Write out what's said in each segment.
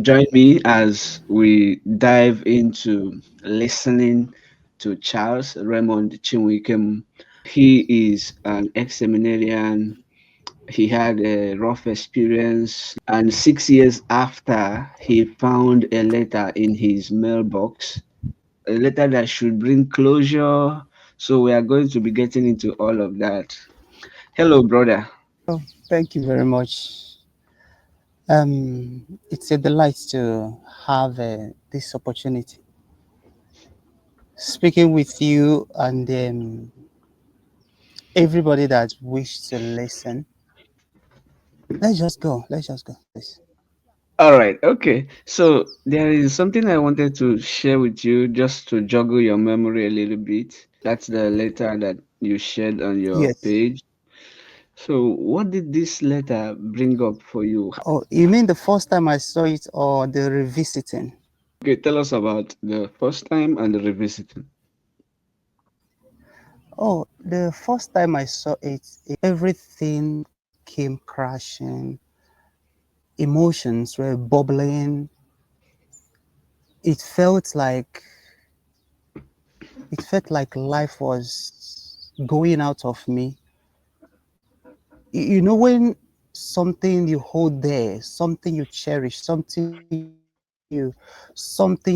Join me as we dive into listening to Charles Raymond Chinwikem. He is an ex-seminarian. He had a rough experience, and 6 years after, he found a letter in his mailbox, a letter that should bring closure. So we are going to be getting into all of that. Hello, brother. Oh, thank you very much. It's a delight to have this opportunity speaking with you and everybody that wish to listen. Let's just go. Let's just go, please. All right, okay. So there is something I wanted to share with you just to joggle your memory a little bit. That's the letter that you shared on your Yes. page. So what did this letter bring up for you? Oh, you mean the first time I saw it or the revisiting? Okay, tell us about the first time and the revisiting. Oh, the first time I saw it, everything came crashing. Emotions were bubbling. It felt like life was going out of me. You know when something you hold there, something you cherish, something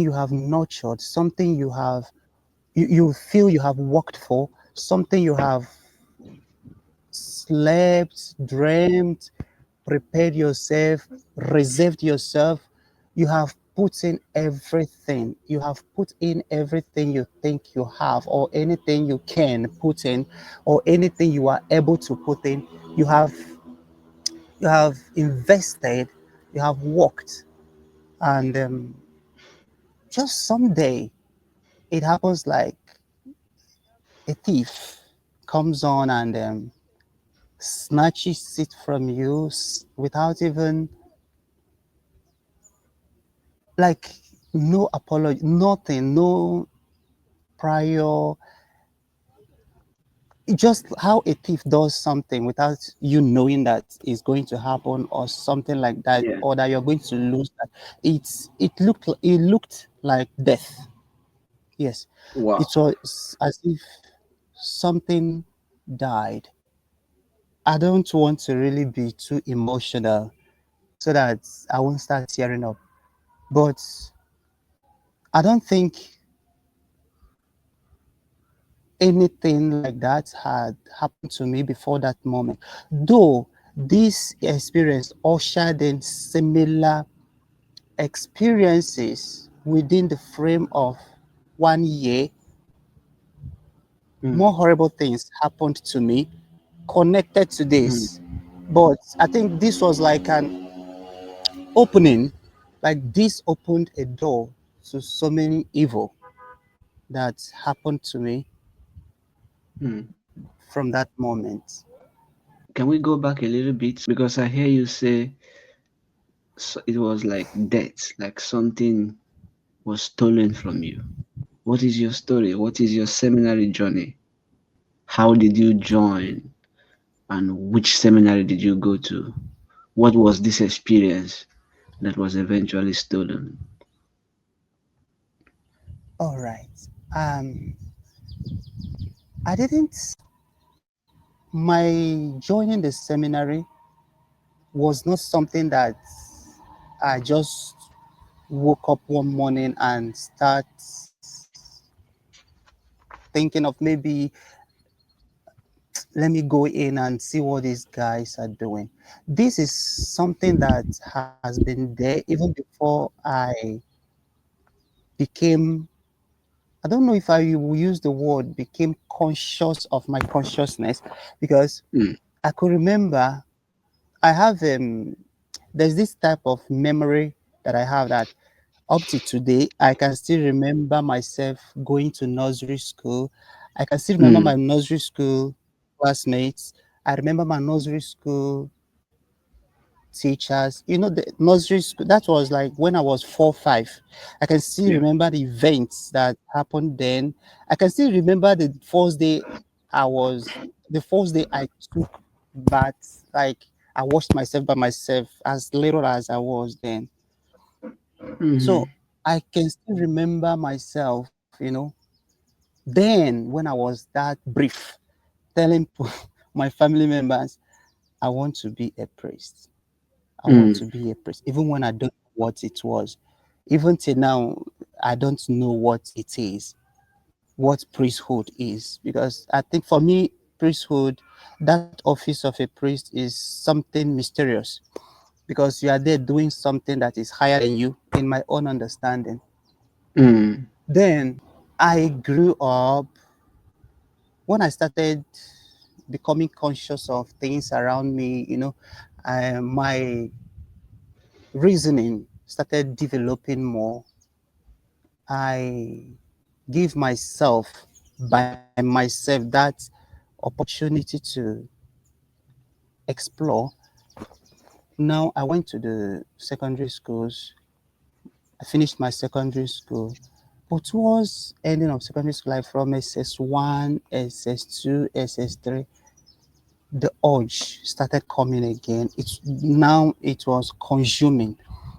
you have nurtured, something you feel you have worked for, something you have slept, dreamt, prepared yourself, reserved yourself. You have put in everything. You have put in everything you think you have, or anything you can put in, or anything you are able to put in. You have you have invested, you have worked, and just someday it happens like a thief comes on and snatches it from you without even like no apology, nothing, no prior. Just how a thief does something without you knowing that it's going to happen or something like that, Yeah. or that you're going to lose that. It looked like death. Yes, it Wow. was as if something died. I don't want to really be too emotional so that I won't start tearing up. But I don't think anything like that had happened to me before that moment. Though this experience ushered in similar experiences within the frame of 1 year, Mm, more horrible things happened to me connected to mm, this. But I think this was like an opening, like this opened a door to so many evil that happened to me mm. from that moment. Can we go back a little bit? Because I hear you say it was like death, like something was stolen from you. What is your story? What is your seminary journey? How did you join? And which seminary did you go to? What was this experience that was eventually stolen? All right. Um, I didn't, my joining the seminary was not something that I just woke up one morning and start thinking of maybe let me go in and see what these guys are doing. This is something that has been there even before I became, I don't know if I will use the word became conscious of my consciousness, because Mm, I could remember I have there's this type of memory that I have that up to today I can still remember myself going to nursery school. I can still remember mm, my nursery school classmates. I remember my nursery school teachers. You know, the nursery school, that was like when I was 4, 5. I can still yeah. remember the events that happened then. I can still remember I was the first day I took bath. Like I washed myself by myself as little as I was then. Mm. So I can still remember myself, then when I was that brief, telling my family members, I want to be a priest. I want Mm. to be a priest, even when I don't know what it was. Even till now, I don't know what it is, what priesthood is. Because I think for me, priesthood, that office of a priest is something mysterious because you are there doing something that is higher than you, in my own understanding. Mm. Then I grew up. When I started becoming conscious of things around me, my reasoning started developing more. I give myself by myself that opportunity to explore. Now I went to the secondary schools. I finished my secondary school. But towards ending of secondary school, like from SS1, SS2, SS3, the urge started coming again. It was consuming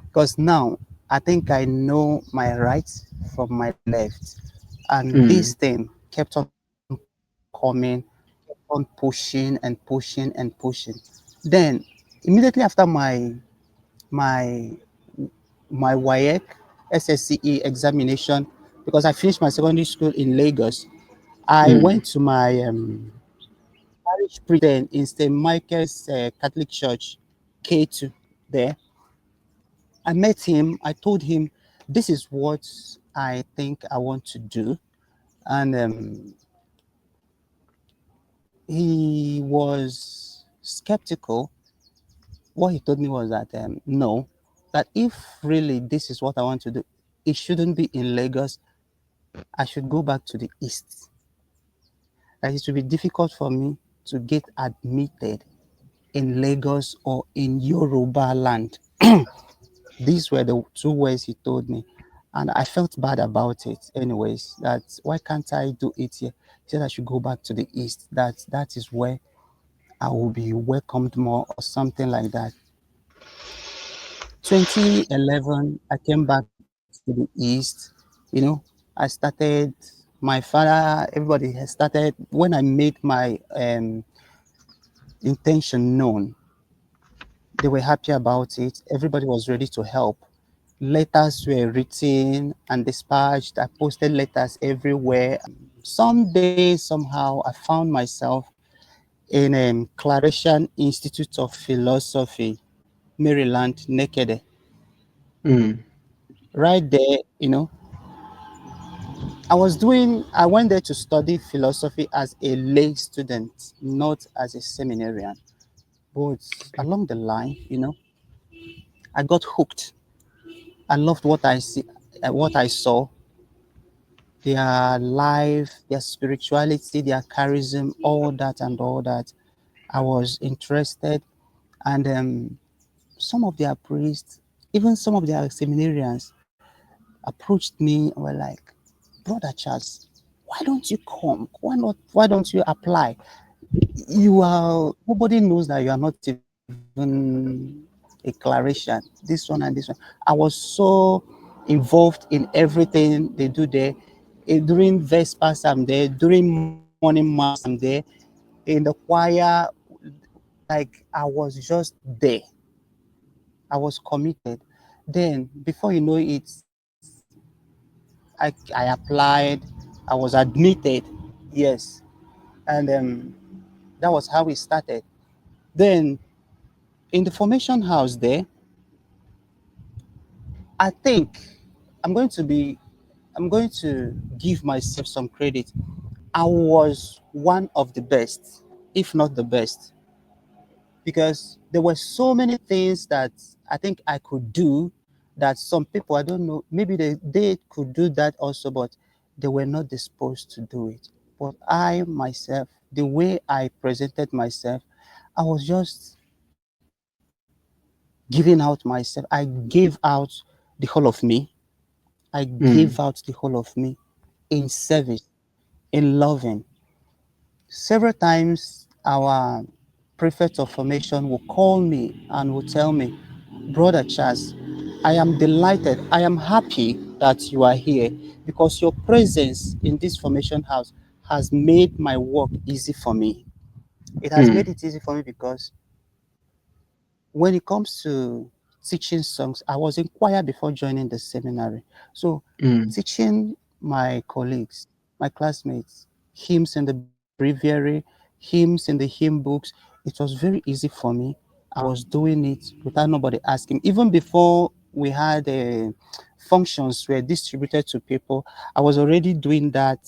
because now I think I know my right from my left, and this Mm. thing kept on coming, kept on pushing and pushing and pushing. Then immediately after my my WAEC SSCE examination, because I finished my secondary school in Lagos, I Mm. went to my parish priest then in St. Michael's Catholic Church, K2 there. I met him. I told him, this is what I think I want to do. And he was skeptical. What he told me was that, no, that if really this is what I want to do, it shouldn't be in Lagos. I should go back to the East. That it will be difficult for me to get admitted in Lagos or in Yoruba land. These were the two words he told me. And I felt bad about it anyways, that why can't I do it here? He said I should go back to the East, that is where I will be welcomed more or something like that. 2011, I came back to the East. I started, my father, everybody has started, when I made my intention known, they were happy about it. Everybody was ready to help. Letters were written and dispatched. I posted letters everywhere. Someday, somehow, I found myself in Claretian Institute of Philosophy, Maryland, Naked. Mm. Right there, I went there to study philosophy as a lay student, not as a seminarian. But Okay. along the line, I got hooked. I loved what I saw, their life, their spirituality, their charism, all that and all that. I was interested, and some of their priests, even some of their seminarians, approached me and were like, "Brother Charles, why don't you come? Why not? Why don't you apply? Nobody knows that you are not even a Claretian. This one and this one." I was so involved in everything they do there. During Vespers, I'm there. During morning mass, I'm there. In the choir, like I was just there. I was committed. Then, before you know it, I applied. I was admitted. Yes, and that was how it started. Then, in the formation house there, I think I'm going to be I'm going to give myself some credit. I was one of the best, if not the best, because there were so many things that I think I could do that some people, I don't know, maybe they could do that also, but they were not disposed to do it. But I myself, the way I presented myself, I was just giving out myself. I gave out the whole of me. I gave Mm. out the whole of me in service, in loving. Several times, our prefect of formation will call me and will tell me, Brother Charles, I am delighted. I am happy that you are here because your presence in this formation house has made my work easy for me. It has Mm, made it easy for me because when it comes to teaching songs, I was in choir before joining the seminary. So mm, teaching my colleagues, my classmates, hymns in the breviary, hymns in the hymn books, it was very easy for me. I was doing it without nobody asking. Even before we had functions were distributed to people, I was already doing that,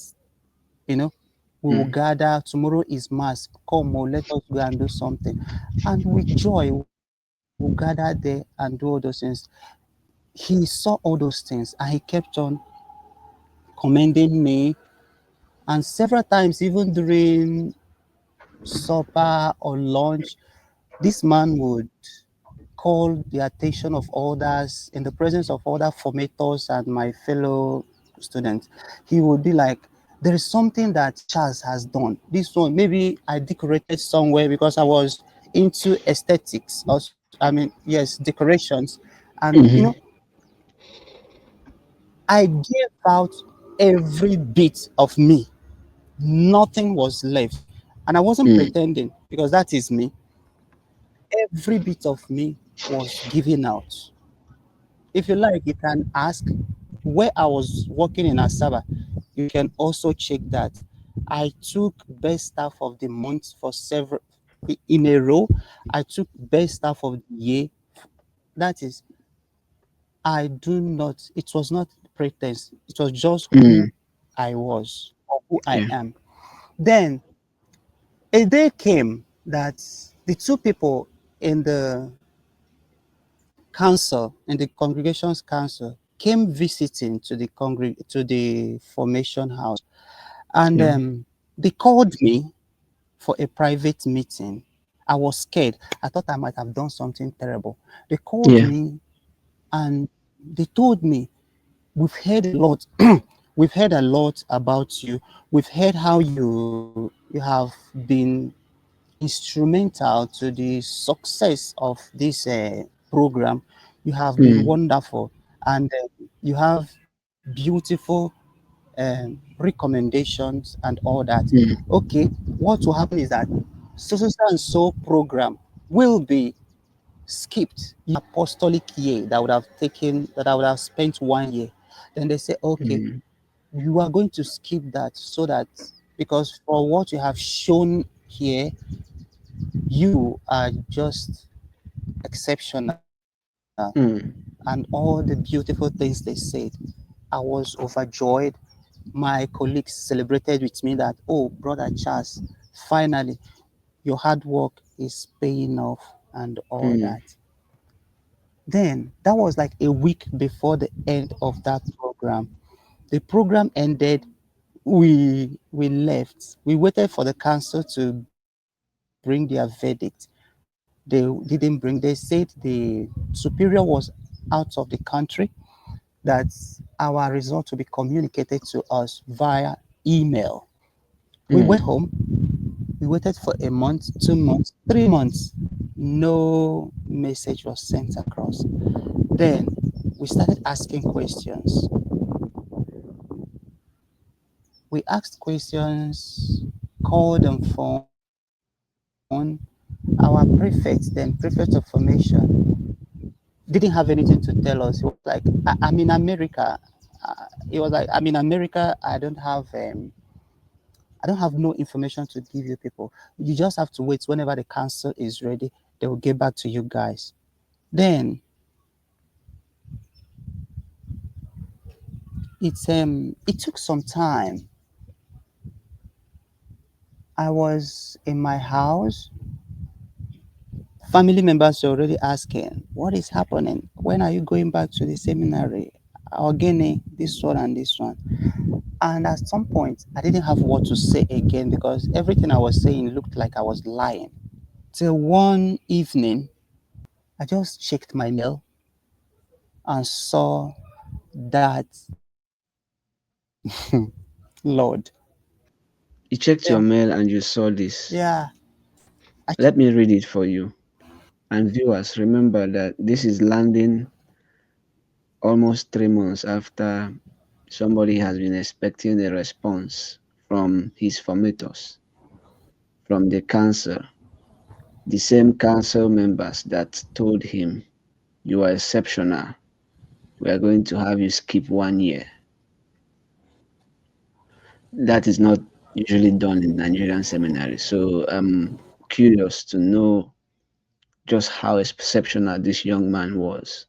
you know. We will mm, gather, tomorrow is mass, come, oh, let us go and do something. And with joy, we'll gather there and do all those things. He saw all those things and he kept on commending me. And several times, even during supper or lunch, this man would call the attention of others in the presence of other formators and my fellow students. He would be like, there is something that Charles has done. This one, maybe I decorated somewhere because I was into aesthetics. Also, I mean, yes, decorations. And, mhm, I gave out every bit of me. Nothing was left. And I wasn't mm, pretending because that is me. Every bit of me was given out. If you like, you can ask where I was working in Asaba. You can also check that. I took best staff of the month for several in a row. I took best staff of the year. That is, I do not, it was not pretense. It was just who mm, I was or who I yeah, am. Then a day came that the two people in the council, in the congregation's council, came visiting to the to the formation house, and yeah, they called me for a private meeting. I was scared. I thought I might have done something terrible. They called yeah, me and they told me, we've heard a lot. We've heard a lot about you. We've heard how you have been instrumental to the success of this program. You have been mm, wonderful, and you have beautiful recommendations and all that. mm, Okay, what will happen is that so and so program will be skipped. Apostolic year that would have taken that I would have spent 1 year. Then they say, okay, mm, you are going to skip that so that because for what you have shown here, you are just exceptional. And mm, all the beautiful things they said, I was overjoyed. My colleagues celebrated with me that, oh, Brother Charles, finally, your hard work is paying off and all that. mm, Then that was like a week before the end of that program. The program ended. We left. We waited for the council to bring their verdict. They didn't bring. They said the superior was out of the country, that our result will be communicated to us via email. We went home. mm, We waited for a month, 2 months, 3 months. No message was sent across. Then we started asking questions. We asked questions, called on phone. Our prefect, then prefect of formation, didn't have anything to tell us. He was like, I'm in America. He was like, I'm in America. I don't have no information to give you people. You just have to wait. Whenever the council is ready, they will get back to you guys. Then it took some time. I was in my house. Family members were already asking, what is happening? When are you going back to the seminary? Again, this one and this one. And at some point, I didn't have what to say again because everything I was saying looked like I was lying. Till one evening, I just checked my mail and saw that, Lord. You checked your Yeah, mail and you saw this. yeah. I Let me read it for you. And viewers, remember that this is landing almost 3 months after somebody has been expecting a response from his formators, from the council, the same council members that told him, "You are exceptional. We are going to have you skip 1 year." That is not usually done in Nigerian seminary. So I'm curious to know just how exceptional this young man was.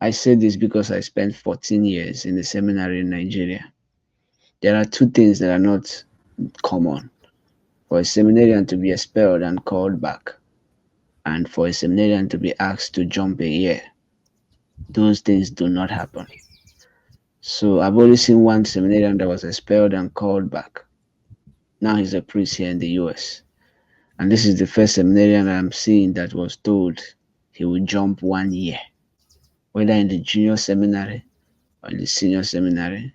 I say this because I spent 14 years in the seminary in Nigeria. There are two things that are not common: for a seminarian to be expelled and called back, and for a seminarian to be asked to jump a year. Those things do not happen. So I've only seen one seminarian that was expelled and called back. Now he's a priest here in the US. And this is the first seminarian I'm seeing that was told he would jump 1 year, whether in the junior seminary or in the senior seminary.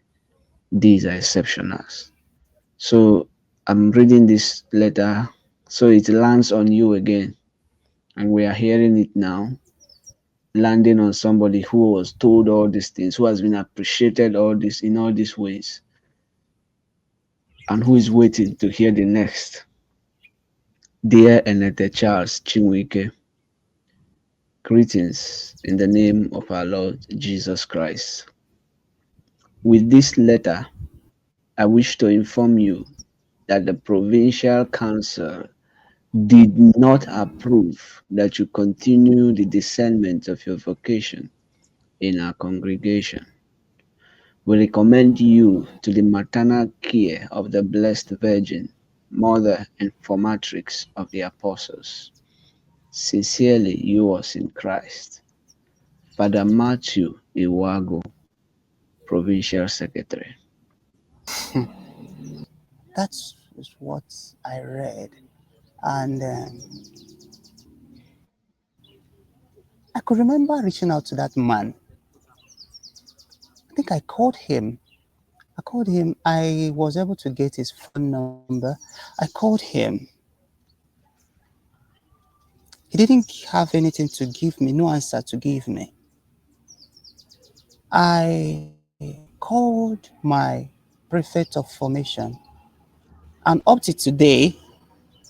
These are exceptionals. So I'm reading this letter, so it lands on you again, and we are hearing it now, landing on somebody who was told all these things, who has been appreciated all this in all these ways, and who is waiting to hear the next. Dear Enete Charles Chinwike, greetings in the name of our Lord Jesus Christ. With this letter, I wish to inform you that the Provincial Council did not approve that you continue the discernment of your vocation in our congregation. We recommend you to the maternal care of the Blessed Virgin, Mother and Formatrix of the Apostles. Sincerely yours in Christ, Father Matthew Iwago, Provincial Secretary. That's what I read. And I could remember reaching out to that man. I think I called him. I was able to get his phone number. I called him. He didn't have anything to give me, no answer to give me. I called my prefect of formation, and up to today,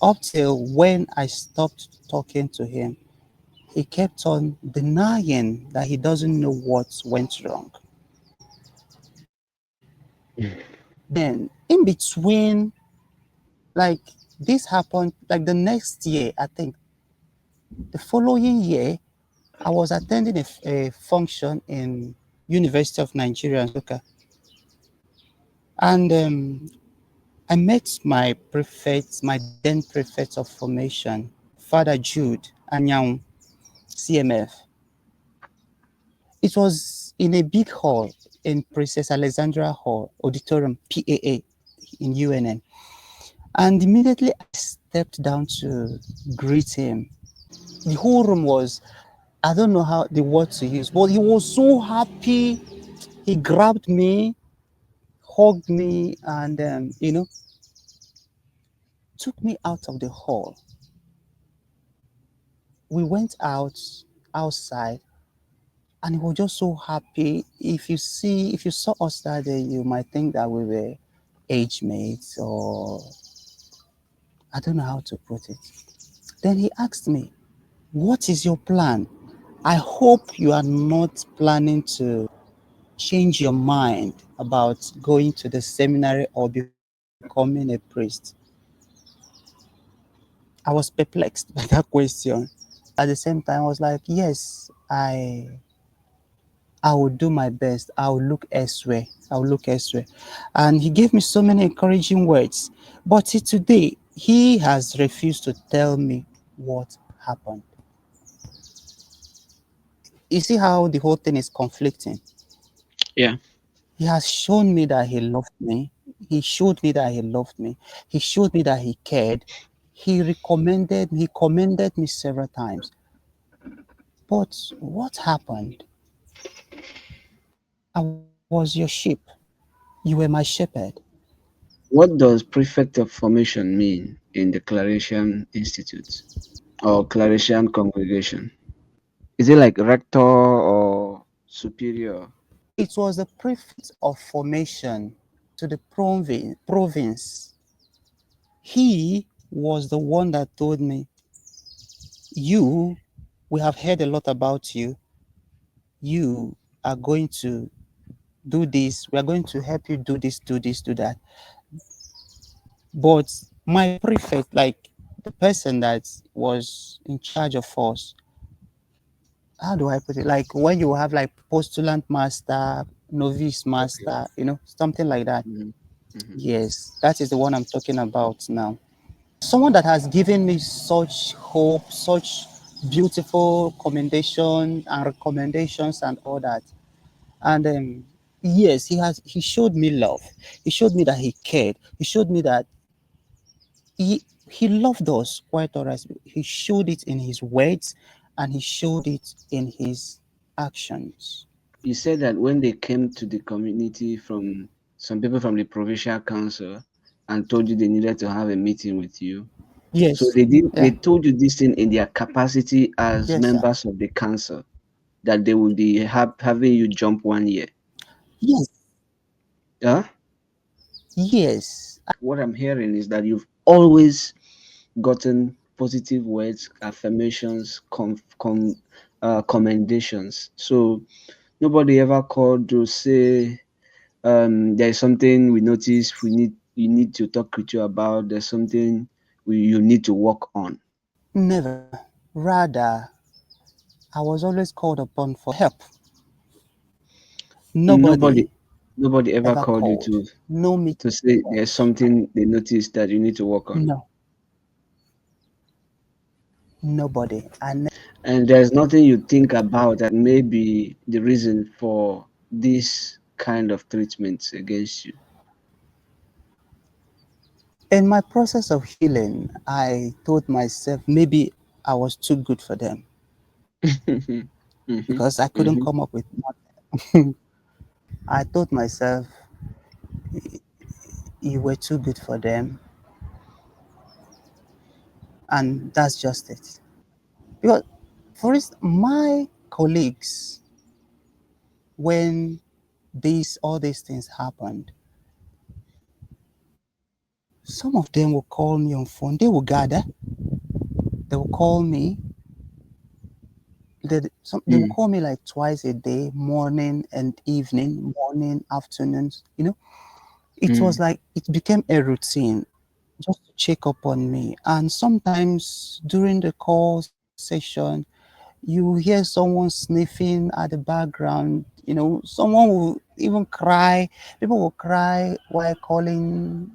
up till when I stopped talking to him, he kept on denying that he doesn't know what went wrong. Then, in between, like this happened, like the next year, I think the following year, I was attending a function in University of Nigeria in Nsukka, and I met my then prefect of formation, Father Jude Anyang, CMF. It was in a big hall in Princess Alexandra Hall, Auditorium, PAA, in UNN. And immediately I stepped down to greet him. The whole room was, I don't know how the word to use, but he was so happy. He grabbed me, hugged me, and, took me out of the hall. We went outside, and he was just so happy. If you saw us that day, you might think that we were age mates, or I don't know how to put it. Then he asked me, "What is your plan? I hope you are not planning to change your mind about going to the seminary or becoming a priest." I was perplexed by that question. At the same time, I was like, yes, I will do my best. I will look elsewhere. I will look elsewhere. And he gave me so many encouraging words. But today, he has refused to tell me what happened. You see how the whole thing is conflicting. Yeah. He has shown me that he loved me. He showed me that he loved me. He showed me that he cared. He commended me several times. But what happened? I was your sheep. You were my shepherd. What does prefect of formation mean in the Claretian Institute or Claretian congregation? Is it like rector or superior? It was the prefect of formation to the province. He was the one that told me, "You, we have heard a lot about you. You are going to do this. We are going to help you do this, do this, do that." But my prefect, like the person that was in charge of us, how do I put it? Like when you have like postulant master, novice Okay. master, something like that. Hmm. Hmm. Yes, that is the one I'm talking about now. Someone that has given me such hope, such beautiful commendation and recommendations and all that. And yes, he showed me love. He showed me that he cared. He showed me that he loved us quite all right. He showed it in his words and he showed it in his actions. You said that when they came to the community from some people from the provincial council and told you they needed to have a meeting with you. So Yes. they Yeah. told you this thing in their capacity as Yes, sir. members of the council that they will be having you jump 1 year. Yes. Yeah. Yes. What I'm hearing is that you've always gotten positive words, affirmations, commendations. So nobody ever called to say, there is something we noticed you need to talk with you about. There's something you need to work on. Never. Rather, I was always called upon for help. Nobody Nobody nobody ever ever called you called. to No meeting say there's involved. something they noticed that you need to work on. No, nobody. And there's nothing you think about that may be the reason for this kind of treatment against you. In my process of healing, I told myself maybe I was too good for them Hmm. because I couldn't Hmm. come up with nothing. I told myself, you were too good for them, and that's just it. Because, for instance, my colleagues, when all these things happened, some of them will call me on phone. They will gather. They will call me. They will Mm, call me like twice a day, morning and evening, morning, afternoons. It was mm, like it became a routine just to check up on me. And sometimes during the call session, you hear someone sniffing at the background. Someone will even cry. People will cry while calling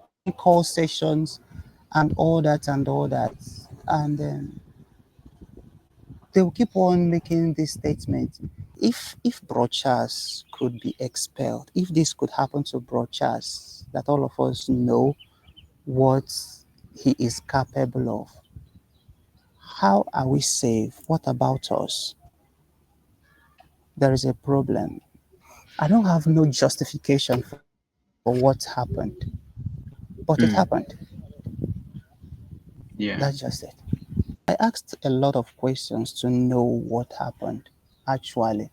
during call sessions and all that and all that. And they will keep on making this statement. If Bro Charles could be expelled, if this could happen to Bro Charles, that all of us know what he is capable of, how are we safe? What about us? There is a problem. I don't have no justification for what happened, but it happened. mm. That's Yeah. just it. I asked a lot of questions to know what happened. Actually,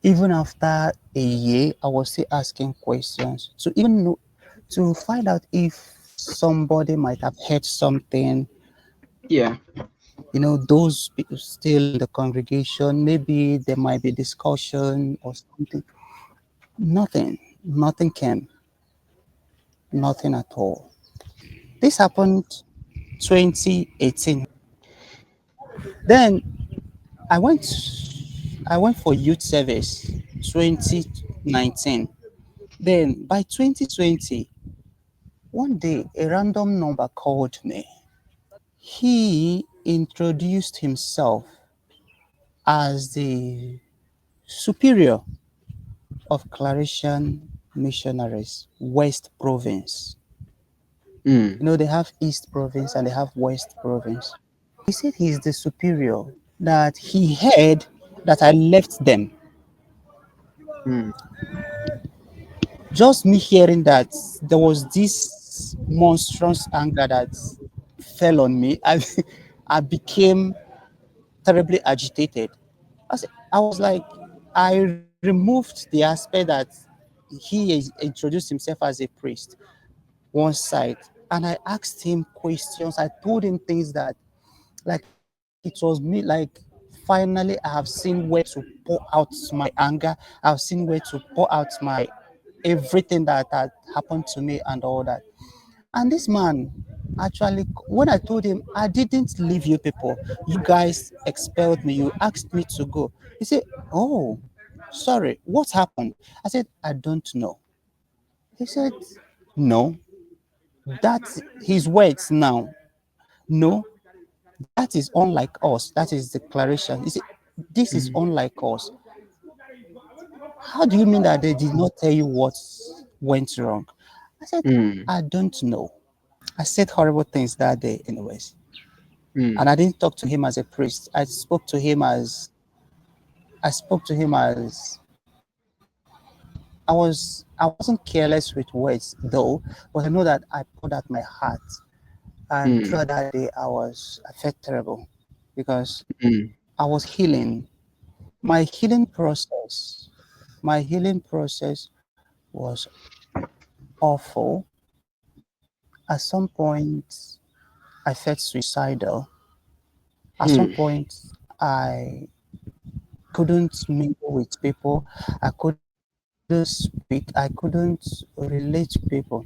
even after a year, I was still asking questions to even know, to find out if somebody might have heard something. Yeah. Those people still in the congregation, maybe there might be discussion or something. Nothing came, nothing at all. This happened 2018. Then I went I went for youth service 2019. Then by 2020, one day a random number called me. He introduced himself as the superior of Claretian Missionaries, West Province. Mm, They have East Province and they have West Province. He said he's the superior, that he heard that I left them. mm, Just me hearing that, there was this monstrous anger that fell on me. I became terribly agitated. I said, I was like, I removed the aspect that he is introduced himself as a priest, one side, and I asked him questions. I told him things that, like, it was me, like, finally I have seen where to pour out my anger. I've seen where to pour out my everything that had happened to me and all that. And this man actually, when I told him, I didn't leave you people, you guys expelled me, you asked me to go. He said, oh, sorry, what happened? I said, I don't know. He said, no, that's his words now. No, that is unlike us. That is declaration. He said, this is mm, unlike us. How do you mean that they did not tell you what went wrong? I said, mm, I don't know. I said horrible things that day, anyways. And mm, I didn't talk to him as a priest. I wasn't careless with words though, but I know that I poured out my heart. And throughout mm, that day, I was affected because mm, I was healing. My healing process, my healing process was awful. At some point, I felt suicidal. At some mm, point, I couldn't mingle with people. I couldn't speak. I couldn't relate to people.